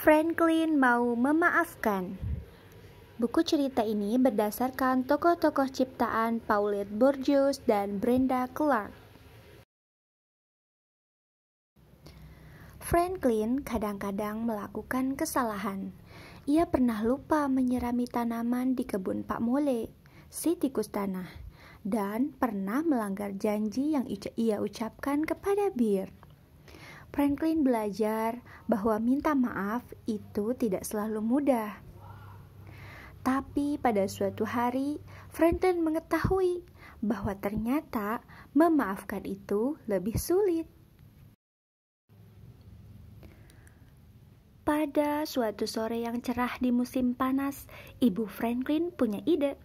Franklin mau memaafkan. Buku cerita ini berdasarkan tokoh-tokoh ciptaan Paulette Bourgeois dan Brenda Clark. Franklin kadang-kadang melakukan kesalahan. Ia pernah lupa menyirami tanaman di kebun Pak Mole, si tikus tanah, dan pernah melanggar janji yang ia ucapkan kepada Bir. Franklin belajar bahwa minta maaf itu tidak selalu mudah. Tapi pada suatu hari, Franklin mengetahui bahwa ternyata memaafkan itu lebih sulit. Pada suatu sore yang cerah di musim panas, Ibu Franklin punya ide.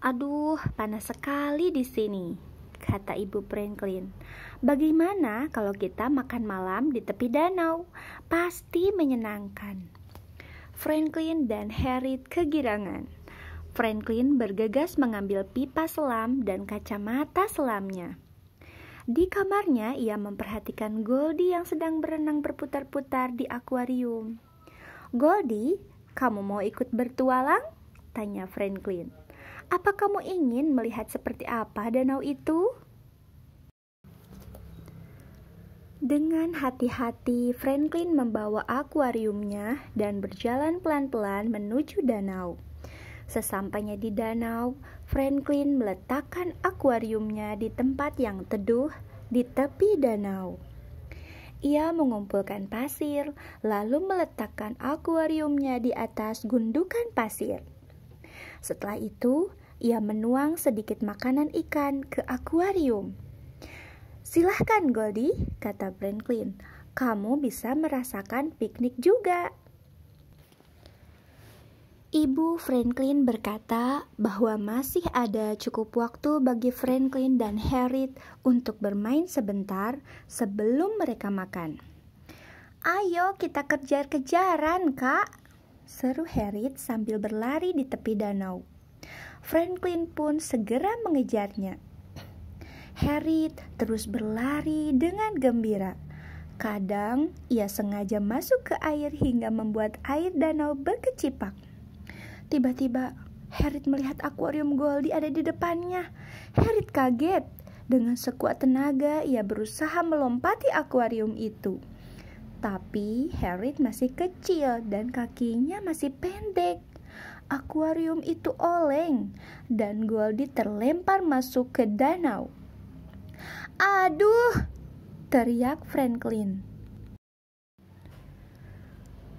"Aduh, panas sekali di sini," kata Ibu Franklin. "Bagaimana kalau kita makan malam di tepi danau? Pasti menyenangkan." Franklin dan Harriet kegirangan. Franklin bergegas mengambil pipa selam dan kacamata selamnya. Di kamarnya, ia memperhatikan Goldie yang sedang berenang berputar-putar di akuarium. "Goldie, kamu mau ikut bertualang?" tanya Franklin. "Apa kamu ingin melihat seperti apa danau itu?" Dengan hati-hati, Franklin membawa akuariumnya dan berjalan pelan-pelan menuju danau. Sesampainya di danau, Franklin meletakkan akuariumnya di tempat yang teduh di tepi danau. Ia mengumpulkan pasir, lalu meletakkan akuariumnya di atas gundukan pasir. Setelah itu, ia menuang sedikit makanan ikan ke akuarium. "Silahkan, Goldie," kata Franklin. "Kamu bisa merasakan piknik juga." Ibu Franklin berkata bahwa masih ada cukup waktu bagi Franklin dan Harriet untuk bermain sebentar sebelum mereka makan. "Ayo kita kejar-kejaran, Kak," seru Harriet sambil berlari di tepi danau. Franklin pun segera mengejarnya. Harriet terus berlari dengan gembira. Kadang ia sengaja masuk ke air hingga membuat air danau berkecipak. Tiba-tiba, Harriet melihat akuarium Goldie ada di depannya. Harriet kaget. Dengan sekuat tenaga, ia berusaha melompati akuarium itu. Tapi Harriet masih kecil dan kakinya masih pendek. Akuarium itu oleng dan Goldie terlempar masuk ke danau. "Aduh!" teriak Franklin.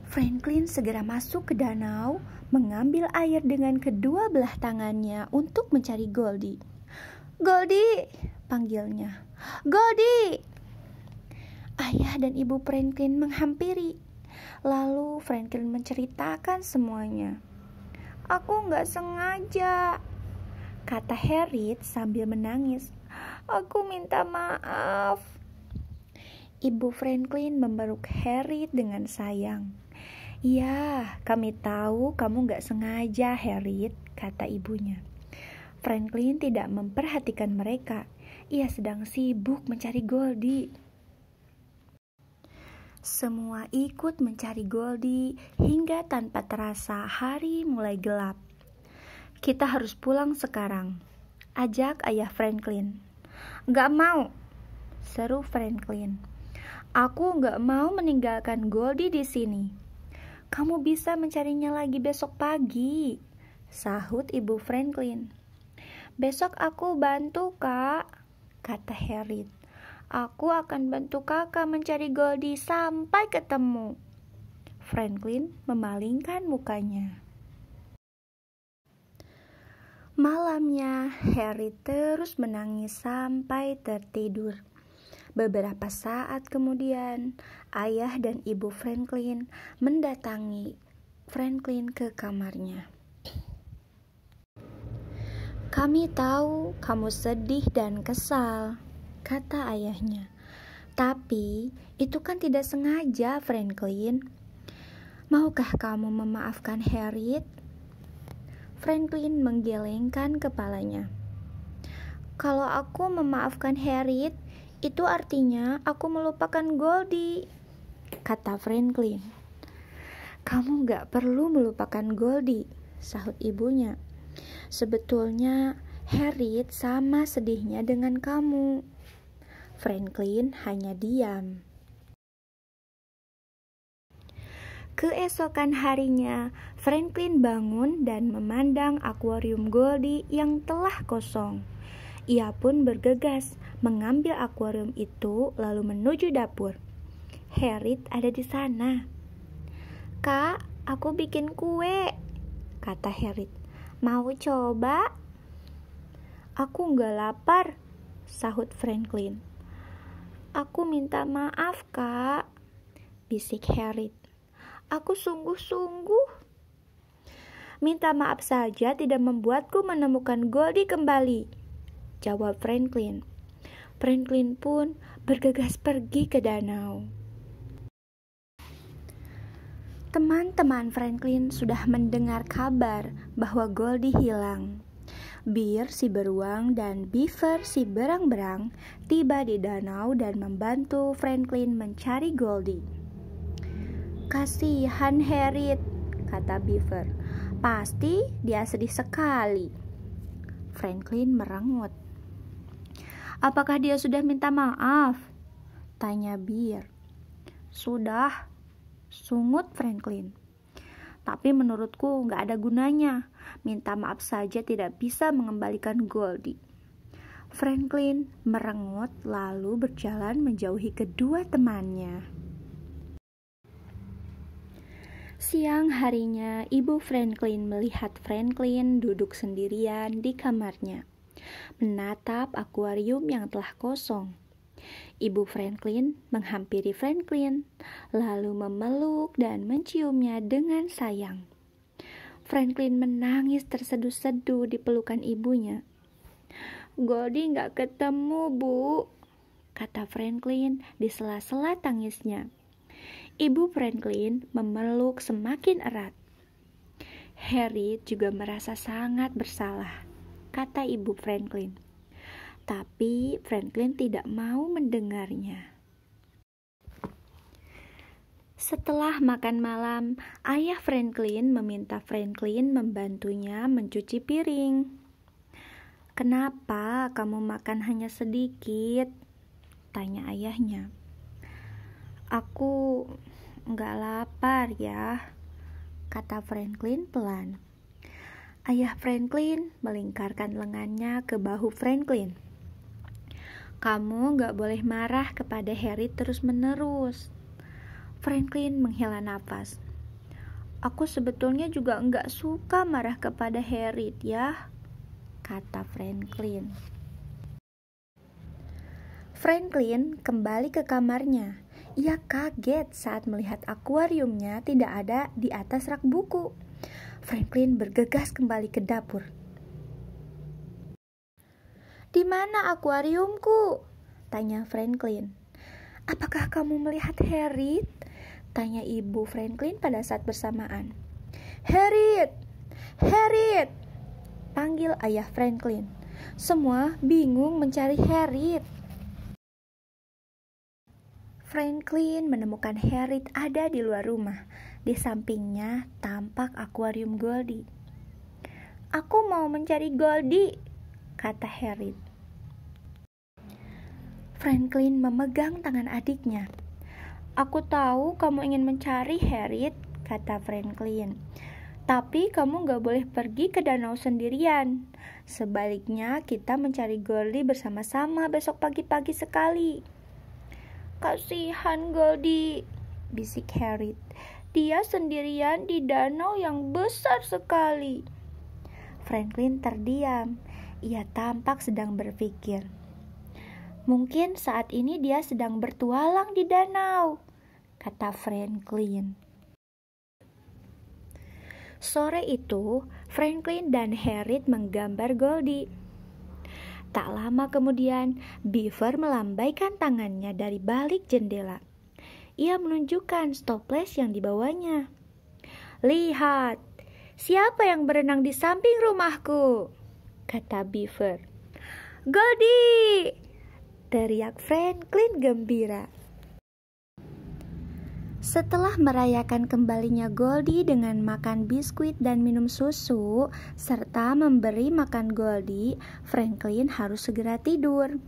Franklin segera masuk ke danau, mengambil air dengan kedua belah tangannya untuk mencari Goldie. "Goldie!" panggilnya. "Goldie!" Ayah dan Ibu Franklin menghampiri. Lalu Franklin menceritakan semuanya. "Aku nggak sengaja," kata Harriet sambil menangis. "Aku minta maaf." Ibu Franklin memeluk Harriet dengan sayang. "Ya, kami tahu kamu gak sengaja, Harriet," kata ibunya. Franklin tidak memperhatikan mereka. Ia sedang sibuk mencari Goldie. Semua ikut mencari Goldie hingga tanpa terasa hari mulai gelap. "Kita harus pulang sekarang," ajak ayah Franklin. "Gak mau," seru Franklin. "Aku gak mau meninggalkan Goldie di sini." "Kamu bisa mencarinya lagi besok pagi," sahut Ibu Franklin. "Besok aku bantu, Kak," kata Harriet. "Aku akan bantu kakak mencari Goldie sampai ketemu." Franklin memalingkan mukanya. Malamnya, Harriet terus menangis sampai tertidur. Beberapa saat kemudian, ayah dan Ibu Franklin mendatangi Franklin ke kamarnya. "Kami tahu kamu sedih dan kesal," kata ayahnya. "Tapi itu kan tidak sengaja, Franklin. Maukah kamu memaafkan Harriet?" Franklin menggelengkan kepalanya. "Kalau aku memaafkan Harriet, itu artinya aku melupakan Goldie," kata Franklin. Kamu gak perlu melupakan Goldie, sahut ibunya. Sebetulnya Harriet sama sedihnya dengan kamu. Franklin hanya diam. Keesokan harinya, Franklin bangun dan memandang akuarium Goldie yang telah kosong. Ia pun bergegas mengambil akuarium itu lalu menuju dapur. Harriet ada di sana. "Kak, aku bikin kue," kata Harriet. "Mau coba?" "Aku nggak lapar," sahut Franklin. "Aku minta maaf, Kak," bisik Harriet. "Aku sungguh-sungguh." "Minta maaf saja tidak membuatku menemukan Goldie kembali," jawab Franklin. Franklin pun bergegas pergi ke danau. Teman-teman Franklin sudah mendengar kabar bahwa Goldie hilang. Bear si beruang dan Beaver si berang-berang tiba di danau dan membantu Franklin mencari Goldie. "Kasihan Harriet," kata Beaver. "Pasti dia sedih sekali." Franklin merengut. "Apakah dia sudah minta maaf?" tanya Bear. "Sudah," sungut Franklin. "Tapi menurutku gak ada gunanya. Minta maaf saja tidak bisa mengembalikan Goldie." Franklin merengut lalu berjalan menjauhi kedua temannya. Siang harinya, ibu Franklin melihat Franklin duduk sendirian di kamarnya, menatap akuarium yang telah kosong. Ibu Franklin menghampiri Franklin, lalu memeluk dan menciumnya dengan sayang. Franklin menangis terseduh-seduh di pelukan ibunya. "Goldie gak ketemu, Bu," kata Franklin di sela-sela tangisnya. Ibu Franklin memeluk semakin erat. "Harriet juga merasa sangat bersalah," kata ibu Franklin. Tapi Franklin tidak mau mendengarnya. Setelah makan malam, ayah Franklin meminta Franklin membantunya mencuci piring. "Kenapa kamu makan hanya sedikit?" tanya ayahnya. "Aku nggak lapar ya," kata Franklin pelan. Ayah Franklin melingkarkan lengannya ke bahu Franklin. "Kamu nggak boleh marah kepada Harriet terus-menerus." Franklin menghela nafas. "Aku sebetulnya juga nggak suka marah kepada Harriet ya," kata Franklin. Franklin kembali ke kamarnya. Ia kaget saat melihat akuariumnya tidak ada di atas rak buku. Franklin bergegas kembali ke dapur. "Di mana akuariumku?" tanya Franklin. "Apakah kamu melihat Harriet?" tanya ibu Franklin pada saat bersamaan. "Harriet! Harriet!" panggil ayah Franklin. Semua bingung mencari Harriet. Franklin menemukan Harriet ada di luar rumah. Di sampingnya tampak akuarium Goldie. "Aku mau mencari Goldie," kata Harriet. Franklin memegang tangan adiknya. "Aku tahu kamu ingin mencari Harriet," kata Franklin. "Tapi kamu gak boleh pergi ke danau sendirian. Sebaliknya kita mencari Goldie bersama-sama besok pagi-pagi sekali." "Kasihan Goldie," bisik Harriet. "Dia sendirian di danau yang besar sekali." Franklin terdiam. Ia tampak sedang berpikir. "Mungkin saat ini dia sedang bertualang di danau," kata Franklin. Sore itu, Franklin dan Harriet menggambar Goldie. Tak lama kemudian, Beaver melambaikan tangannya dari balik jendela. Ia menunjukkan toples yang dibawanya. "Lihat, siapa yang berenang di samping rumahku?" kata Beaver. "Goldie!" teriak Franklin gembira. Setelah merayakan kembalinya Goldie dengan makan biskuit dan minum susu, serta memberi makan Goldie, Franklin harus segera tidur.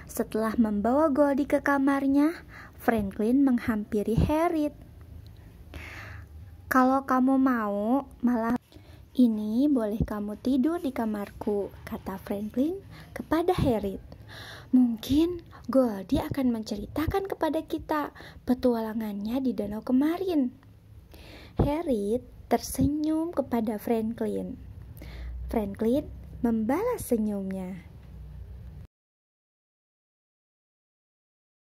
Setelah membawa Goldie ke kamarnya, Franklin menghampiri Harriet. "Kalau kamu mau, malam ini boleh kamu tidur di kamarku," kata Franklin kepada Harriet. "Mungkin Goldie akan menceritakan kepada kita petualangannya di danau kemarin." Harriet tersenyum kepada Franklin. Franklin membalas senyumnya.